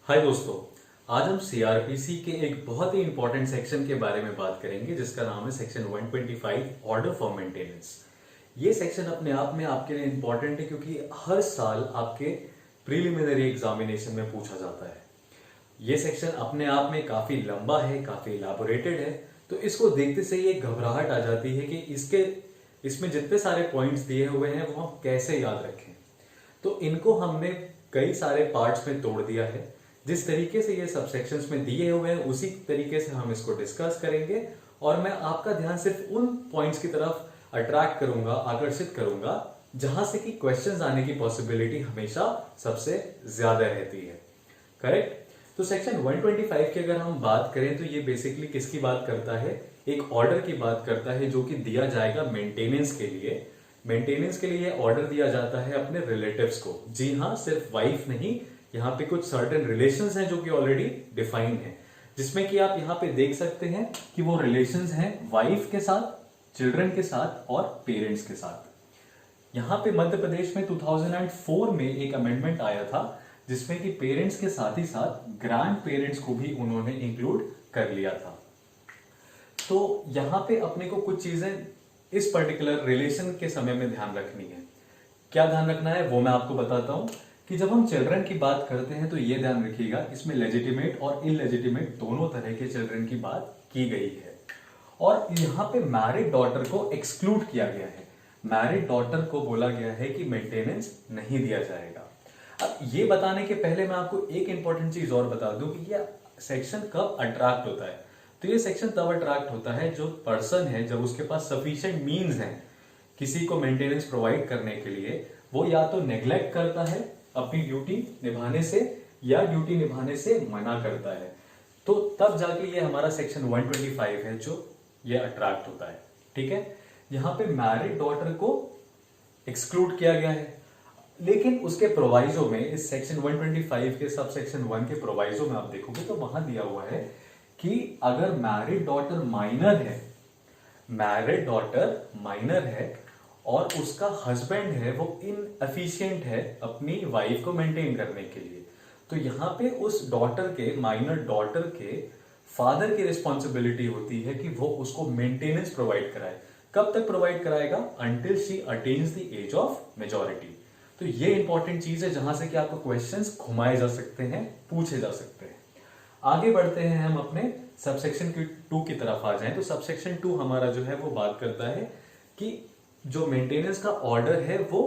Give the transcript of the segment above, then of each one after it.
हाय दोस्तों, आज हम सीआरपीसी के एक बहुत ही इंपॉर्टेंट सेक्शन के बारे में बात करेंगे जिसका नाम है सेक्शन 125 ऑर्डर फॉर मेंटेनेंस। ये सेक्शन अपने आप में आपके लिए इंपॉर्टेंट है क्योंकि हर साल आपके प्रीलिमिनरी एग्जामिनेशन में पूछा जाता है। ये सेक्शन अपने आप में काफी लंबा है, काफी इलैबोरेटेड है, तो इसको देखते से ही एक घबराहट आ जाती है कि इसमें जितने सारे पॉइंट्स दिए हुए हैं वो हम कैसे याद रखें। तो इनको हमने कई सारे पार्ट्स में तोड़ दिया है। जिस तरीके से ये सबसेक्शंस में दिए हुए हैं उसी तरीके से हम इसको डिस्कस करेंगे और मैं आपका ध्यान सिर्फ उन पॉइंट्स की तरफ अट्रैक्ट करूंगा, आकर्षित करूंगा जहां से कि क्वेश्चंस आने की पॉसिबिलिटी हमेशा सबसे ज्यादा रहती है। करेक्ट? तो सेक्शन 125 की अगर हम बात करें तो ये बेसिकली किसकी बात करता है? एक ऑर्डर की बात करता है जो कि दिया जाएगा मेंटेनेंस के लिए। मेंटेनेंस के लिए ऑर्डर दिया जाता है अपने रिलेटिव्स को। जी हाँ, सिर्फ वाइफ नहीं, यहाँ पे कुछ सर्टेन रिलेशंस हैं जो कि ऑलरेडी डिफाइन है, जिसमें कि आप यहाँ पे देख सकते हैं कि वो रिलेशंस हैं वाइफ के साथ, चिल्ड्रन के साथ और पेरेंट्स के साथ। यहाँ पे मध्य प्रदेश में 2004 में एक अमेंडमेंट आया था जिसमें कि पेरेंट्स के साथ ही साथ ग्रैंड पेरेंट्स को भी उन्होंने इंक्लूड कर लिया था। तो यहाँ पे अपने को कुछ चीजें इस पर्टिकुलर रिलेशन के समय में ध्यान रखनी है। क्या ध्यान रखना है वो मैं आपको बताता हूं कि जब हम चिल्ड्रन की बात करते हैं तो ये ध्यान रखिएगा, इसमें लेजिटिमेट और इलेजिटिमेट दोनों तरह के चिल्ड्रन की बात की गई है और यहाँ पे मैरिड डॉटर को एक्सक्लूड किया गया है। मैरिड डॉटर को बोला गया है कि मेंटेनेंस नहीं दिया जाएगा। अब ये बताने के पहले मैं आपको एक इंपॉर्टेंट चीज और बता दूं कि यह सेक्शन कब अट्रैक्ट होता है। तो ये सेक्शन तब अट्रैक्ट होता है जो पर्सन है, जब उसके पास सफिशिएंट मीन्स हैं किसी को मेंटेनेंस प्रोवाइड करने के लिए, वो या तो नेग्लेक्ट करता है अपनी ड्यूटी निभाने से या ड्यूटी निभाने से मना करता है। तो तब जाके ये हमारा सेक्शन 125 है जो ये अट्रैक्ट होता है। ठीक है, यहां पे मैरिड डॉटर को एक्सक्लूड किया गया है, लेकिन उसके प्रोवाइजो में इस सेक्शन 125 के सब सेक्शन 1 के प्रोवाइजो में आप देखोगे तो वहां दिया हुआ है कि अगर मैरिड डॉटर माइनर है और उसका हस्बैंड है वो इनएफिशिएंट है अपनी वाइफ को मेंटेन करने के लिए, तो यहां पे उस डॉटर के, माइनर डॉटर के फादर की रिस्पॉन्सिबिलिटी होती है कि वो उसको मेंटेनेंस प्रोवाइड कराए। कब तक प्रोवाइड कराएगा? Until she attains the age of majority. तो ये इंपॉर्टेंट चीज है जहां से कि आपको क्वेश्चंस घुमाए जा सकते हैं, पूछे जा सकते हैं। आगे बढ़ते हैं हम अपने सबसेक्शन 2 की तरफ आ जाएं। तो सबसेक्शन 2 हमारा जो है वो बात करता है कि जो मेंटेनेंस का ऑर्डर है वो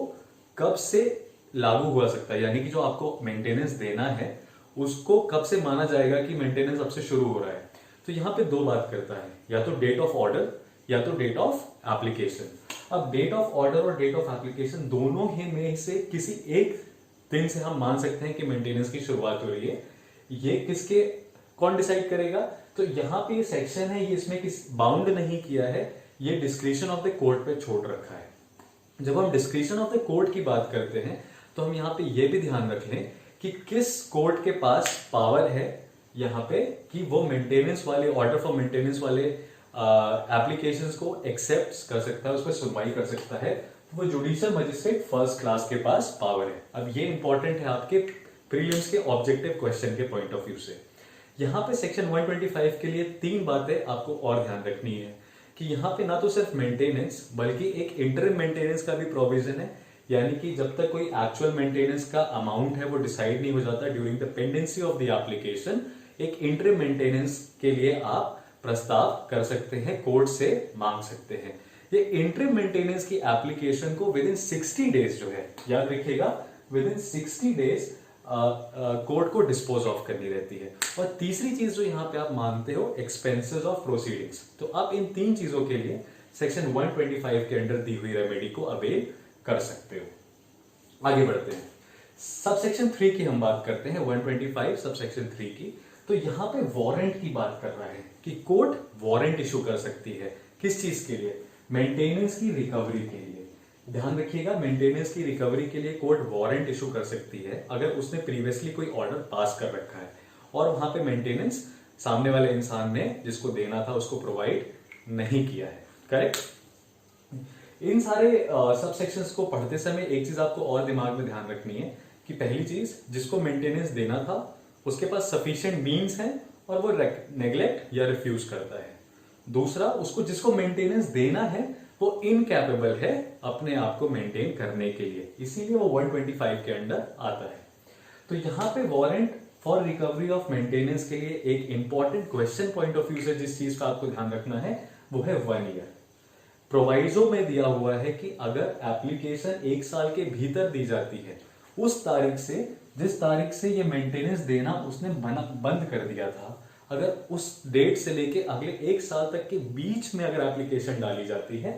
कब से लागू हुआ सकता है, यानी कि जो आपको मेंटेनेंस देना है उसको कब से माना जाएगा कि मेंटेनेंस अब से शुरू हो रहा है। तो यहां पे दो बात करता है, या तो डेट ऑफ ऑर्डर या तो डेट ऑफ एप्लीकेशन। अब डेट ऑफ ऑर्डर और डेट ऑफ एप्लीकेशन दोनों ही में से किसी एक दिन से हम मान सकते हैं कि मेंटेनेंस की शुरुआत हो रही है। ये किसके कौन डिसाइड करेगा? तो यहाँ पे ये सेक्शन है, ये इसमें किस बाउंड नहीं किया है, ये डिस्क्रिशन ऑफ द कोर्ट पे छोड़ रखा है। जब हम डिस्क्रिशन ऑफ द कोर्ट की बात करते हैं तो हम यहाँ पे ये भी ध्यान रख लें कि किस कोर्ट के पास पावर है यहाँ पे कि वो मेंटेनेंस वाले, ऑर्डर फॉर मेंटेनेंस वाले एप्लीकेशंस को एक्सेप्ट कर सकता है, उस पर सुनवाई कर सकता है। वो जुडिशियल मजिस्ट्रेट फर्स्ट क्लास के पास पावर है। अब ये इंपॉर्टेंट है आपके प्रीलिम्स के ऑब्जेक्टिव क्वेश्चन के पॉइंट ऑफ व्यू से। यहाँ पे सेक्शन 125 के लिए 3 बातें आपको और ध्यान रखनी है कि यहाँ पे ना तो सिर्फ मेंटेनेंस बल्कि एक इंटरिम मेंटेनेंस का भी प्रोविजन है, यानी कि जब तक कोई एक्चुअल मेंटेनेंस का अमाउंट है वो डिसाइड नहीं हो जाता during the pendency of the application, एक इंटरिम मेंटेनेंस के लिए आप प्रस्ताव कर सकते हैं, कोर्ट से मांग सकते हैं। ये इंटरिम मेंटेनेंस की एप्लीकेशन को विद इन 60 डेज जो है, याद रखिएगा, विद इन 60 डेज कोर्ट को डिस्पोज ऑफ करनी रहती है। और तीसरी चीज जो यहाँ पे आप मानते हो, एक्सपेंसेस ऑफ प्रोसीडिंग्स। तो आप इन 3 चीजों के लिए सेक्शन 125 के अंडर दी हुई रेमेडी को अवेल कर सकते हो। आगे बढ़ते हैं, सबसेक्शन 3 की हम बात करते हैं, 125 सबसेक्शन 3 की। तो यहाँ पे वारंट की बात कर रहा है कि कोर्ट वारंट इशू कर सकती है। किस चीज के लिए? मेंटेनेंस की रिकवरी के लिए। ध्यान रखिएगा, मेंटेनेंस की रिकवरी के लिए कोर्ट वारंट इशू कर सकती है अगर उसने प्रीवियसली कोई ऑर्डर पास कर रखा है और वहां पे मेंटेनेंस सामने वाले इंसान ने जिसको देना था उसको प्रोवाइड नहीं किया है। करेक्ट? इन सारे सबसेक्शंस को पढ़ते समय एक चीज आपको और दिमाग में ध्यान रखनी है कि पहली चीज, जिसको मेंटेनेंस देना था उसके पास सफिशिएंट मीन्स हैं और वो नेग्लेक्ट या रिफ्यूज करता है। दूसरा, उसको जिसको मेंटेनेंस देना है वो इनकैपेबल है अपने आप को मेंटेन करने के लिए, इसीलिए वो 125 के अंडर आता है। तो यहां पे warrant for recovery of maintenance के लिए एक important question point of view से जिस चीज का आपको ध्यान रखना है वो है 1 ईयर। प्रोवाइजो में दिया हुआ है कि अगर एप्लीकेशन 1 साल के भीतर दी जाती है, उस तारीख से जिस तारीख से ये मेंटेनेंस देना उसने बंद कर दिया था, अगर उस डेट से लेके अगले 1 साल तक के बीच में अगर एप्लीकेशन डाली जाती है,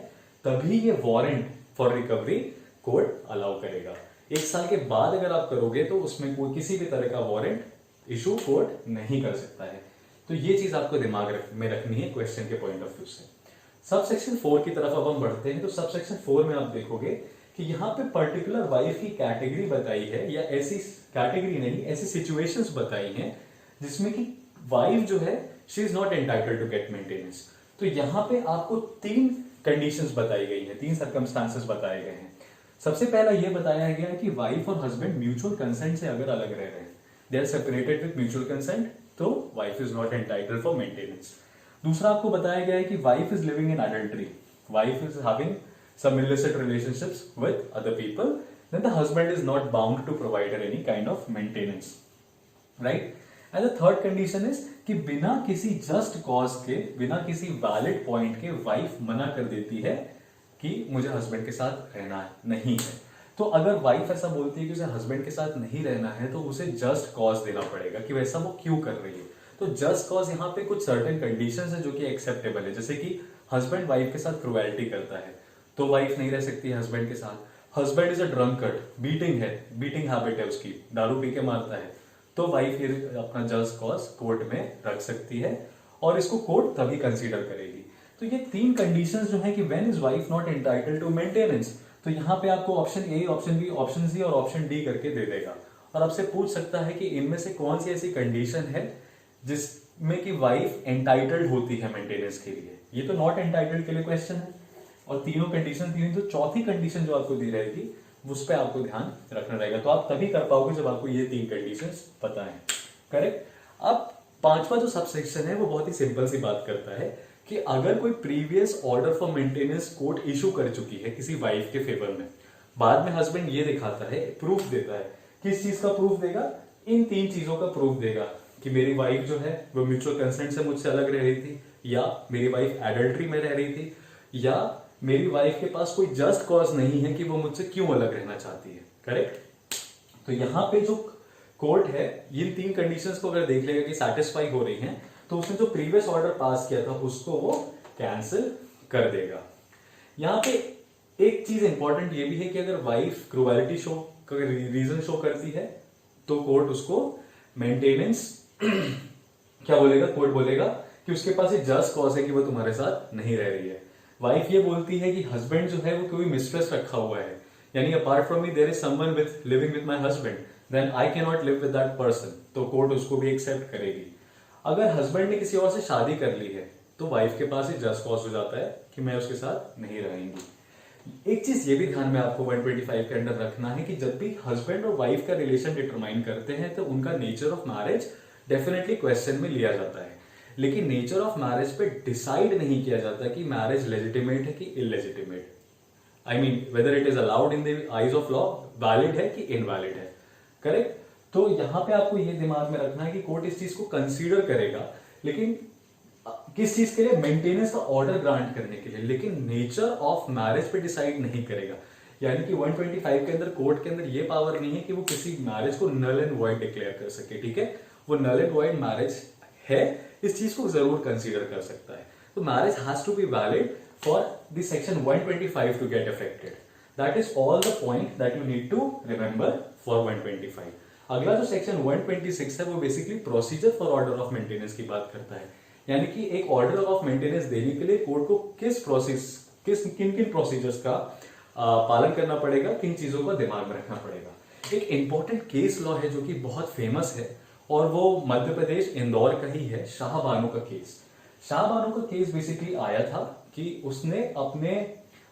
तभी ये warrant for recovery court allow करेगा। 1 साल के बाद अगर आप करोगे तो उसमें कोई किसी भी तरह का वारंट इशू कोर्ट नहीं कर सकता है। तो ये चीज आपको दिमाग में रखनी है क्वेश्चन के पॉइंट ऑफ व्यू से। सबसेक्शन 4 की तरफ अब हम बढ़ते हैं। तो सबसेक्शन 4 में आप देखोगे कि यहाँ पे पर्टिकुलर वाइफ की कैटेगरी बताई है, या ऐसी कैटेगरी नहीं, ऐसी सिचुएशंस बताई हैं जिसमें कि वाइफ जो है she is not entitled to get maintenance. तो यहाँ पे आपको 3 कंडीशंस बताई गई है, 3 सर्कमस्टांसेस बताए गए हैं। सबसे पहला ये बताया गया है कि वाइफ और हस्बैंड म्यूचुअल कंसेंट से अगर अलग रह रहे हैं, they are separated with mutual consent, तो wife is not entitled for maintenance. दूसरा आपको बताया गया है कि wife is living in adultery, wife is having some illicit relationships with other people, then the husband is not bound to provide her any kind of maintenance, right? And the third condition is कि बिना किसी just cause के, बिना किसी valid point के wife मना कर देती है कि मुझे हस्बैंड के साथ रहना नहीं है। तो अगर वाइफ ऐसा बोलती है कि उसे हस्बैंड के साथ नहीं रहना है, तो उसे जस्ट कॉज देना पड़ेगा कि वैसा वो क्यों कर रही है। तो जस्ट कॉज यहाँ पे कुछ सर्टेन कंडीशंस है जो कि एक्सेप्टेबल है, जैसे कि हस्बैंड वाइफ के साथ क्रुएल्टी करता है तो वाइफ नहीं रह सकती है हस्बैंड के साथ। Husband is a drunkard, beating habit है उसकी, दारू पी के मारता है, तो वाइफ फिर अपना जस्ट कॉज कोर्ट में रख सकती है और इसको कोर्ट तभी कंसीडर करेगी। तो ये 3 कंडीशंस जो है कि when is wife not entitled to maintenance, तो यहाँ पे आपको option A, option B, option C और ऑप्शन डी करके दे देगा और आपसे पूछ सकता है कि इनमें से कौन सी ऐसी कंडीशन है जिसमें कि वाइफ एंटाइटल्ड होती है मेंटेनेंस के लिए। ये तो नॉट एंटाइटल्ड के लिए क्वेश्चन है और तीनों कंडीशन दी, तो चौथी कंडीशन जो आपको दी रहेगी उस पर आपको ध्यान रखना रहेगा। तो आप तभी कर पाओगे जब आपको ये 3 कंडीशंस पता है, करेक्ट। अब 5वां जो सबसेक्शन है वो बहुत ही सिंपल सी बात करता है कि अगर कोई previous order for maintenance court issue कर चुकी है किसी वाइफ के फेवर में, बाद में हस्बैंड ये दिखाता है, प्रूफ देता है, किस चीज का प्रूफ देगा, इन 3 चीजों का प्रूफ देगा कि मेरी वाइफ जो है वो म्यूचुअल कंसेंट से मुझसे अलग रह रही थी, या मेरी वाइफ एडल्ट्री में रह रही थी, या मेरी वाइफ के पास कोई जस्ट कॉज नहीं है कि वो मुझसे क्यों अलग रहना चाहती है, करेक्ट। तो यहां पे जो कोर्ट है इन 3 कंडीशंस को अगर देख लेगा कि सैटिस्फाई हो रही हैं, तो उसने जो प्रीवियस ऑर्डर पास किया था उसको वो कैंसिल कर देगा। यहां पे एक चीज इंपॉर्टेंट ये भी है कि अगर wife cruelty show reason show करती है तो कोर्ट उसको मेंटेनेंस क्या बोलेगा, कोर्ट बोलेगा कि उसके पास एक जस्ट कॉज है कि वो तुम्हारे साथ नहीं रह रही है। वाइफ ये बोलती है कि हस्बैंड जो है वो कोई मिस्ट्रेस रखा हुआ है, यानी apart from me there is someone with living with my husband, then I can not live with that person, तो कोर्ट उसको भी एक्सेप्ट करेगी। अगर हस्बैंड ने किसी और से शादी कर ली है तो वाइफ के पास ही जस्ट कॉज हो जाता है कि मैं उसके साथ नहीं रहेंगी। एक चीज ये भी ध्यान में आपको 125 के अंडर रखना है कि जब भी हस्बैंड और वाइफ का रिलेशन डिटरमाइन करते हैं तो उनका nature of marriage definitely question में लिया जाता है, लेकिन नेचर ऑफ मैरिज पे डिसाइड नहीं किया जाता कि मैरिज लेजिटिमेट है कि illegitimate, I mean whether it is allowed in the eyes of law, valid है कि इनवैलिड है, करेक्ट। तो यहां पे आपको ये दिमाग में रखना है कि कोर्ट इस चीज को कंसीडर करेगा, लेकिन किस चीज के लिए, मेंटेनेंस का ऑर्डर ग्रांट करने के लिए, लेकिन नेचर ऑफ मैरिज पे डिसाइड नहीं करेगा। यानी कि 125 के अंदर कोर्ट के अंदर ये पावर नहीं है कि वो किसी मैरिज को नल एंड वॉइड डिक्लेयर कर सके, ठीक है। वो नल एंड वॉइड मैरिज है, इस चीज को जरूर कंसीडर कर सकता है। तो marriage has to be valid for the section 125 to get affected. That is all the point that you need to remember for 125। अगला जो सेक्शन 126 है वो basically procedure for order of maintenance की बात करता है, यानी कि एक ऑर्डर ऑफ मेंटेनेंस देने के लिए कोर्ट को किन किन प्रोसीजर्स का पालन करना पड़ेगा, किन चीजों का दिमाग में रखना पड़ेगा। एक इंपॉर्टेंट केस लॉ है जो कि बहुत फेमस है और वो मध्य प्रदेश इंदौर का ही है, शाह बानो का केस। शाह बानो का केस बेसिकली आया था कि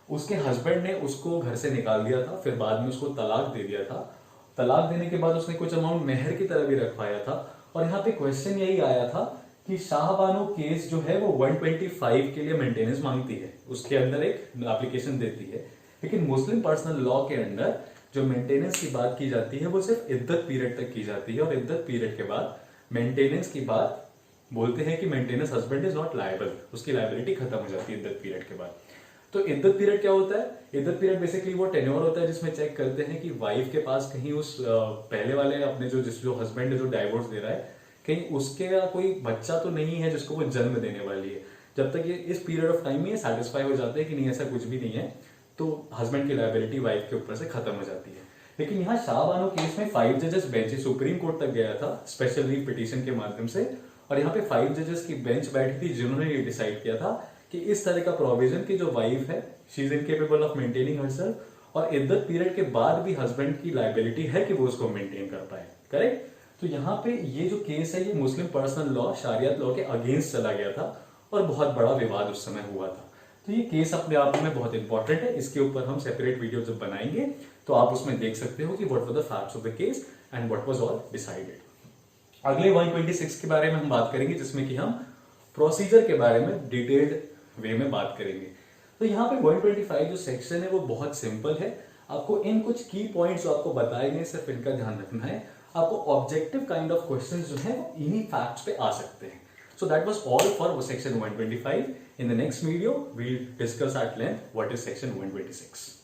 उसके हस्बैंड ने उसको घर से निकाल दिया था, फिर बाद में उसको तलाक दे दिया था। तलाक देने के बाद उसने कुछ अमाउंट मेहर की तरह भी रखवाया था और यहाँ पे क्वेश्चन यही आया था कि शाहबानो केस जो है वो 125 के लिए मेंटेनेंस मांगती है, उसके अंदर एक एप्लीकेशन देती है। लेकिन मुस्लिम पर्सनल लॉ के अंदर जो मेंटेनेंस की बात की जाती है वो सिर्फ इद्दत पीरियड तक की जाती है, और इद्दत पीरियड के बाद मेंटेनेंस की बात बोलते हैं कि maintenance husband is not liable, उसकी लायबिलिटी खत्म हो जाती है इद्दत पीरियड के बाद। तो इद्दत पीरियड क्या होता है? इद्दत पीरियड बेसिकली वो टेन्योर होता है जिसमें चेक करते हैं कि वाइफ के पास कहीं उस पहले वाले अपने जो हस्बैंड है जो डाइवोर्स दे रहा है, कहीं उसके या कोई बच्चा तो नहीं है जिसको वो जन्म देने वाली है। जब तक ये इस पीरियड ऑफ टाइम में ये सेटिस्फाई हो जाते हैं कि नहीं ऐसा कुछ भी नहीं है, तो हस्बैंड की लायबिलिटी वाइफ के ऊपर से खत्म हो जाती है। लेकिन यहाँ शाहबानो केस में 5 जजेस बेंच सुप्रीम कोर्ट तक गया था स्पेशल लीव पिटीशन के माध्यम से, और यहाँ पे 5 जजेस की बेंच बैठी थी जिन्होंने ये डिसाइड किया था कि इस तरह का प्रोविजन की जो वाइफ है she is incapable of maintaining herself, और इद्दत पीरियड के बाद भी हस्बैंड की लायबिलिटी है कि वो उसको मेंटेन कर पाए। करेक्ट? तो यहाँ पे ये जो केस है ये मुस्लिम पर्सनल लॉ शरियत लॉ के अगेंस्ट चला गया था और बहुत बड़ा विवाद उस समय हुआ था। तो ये केस अपने आप में बहुत इंपॉर्टेंट है, इसके ऊपर हम सेपरेट वीडियो जब बनाएंगे तो आप उसमें देख सकते हो कि what were the facts of the case and what was all decided. अगले 126 के बारे में हम बात करेंगे जिसमें कि हम प्रोसीजर के बारे में डिटेल्ड वे में बात करेंगे। तो यहाँ पे 125 जो सेक्शन है वो बहुत सिंपल है, आपको इन कुछ की पॉइंट्स जो आपको बताए गए सिर्फ इनका ध्यान रखना है। आपको ऑब्जेक्टिव काइंड ऑफ क्वेश्चंस जो है वो इन्हीं फैक्ट्स पे आ सकते हैं। So that was all for section 125. In the next video, we'll discuss at length what is section 126.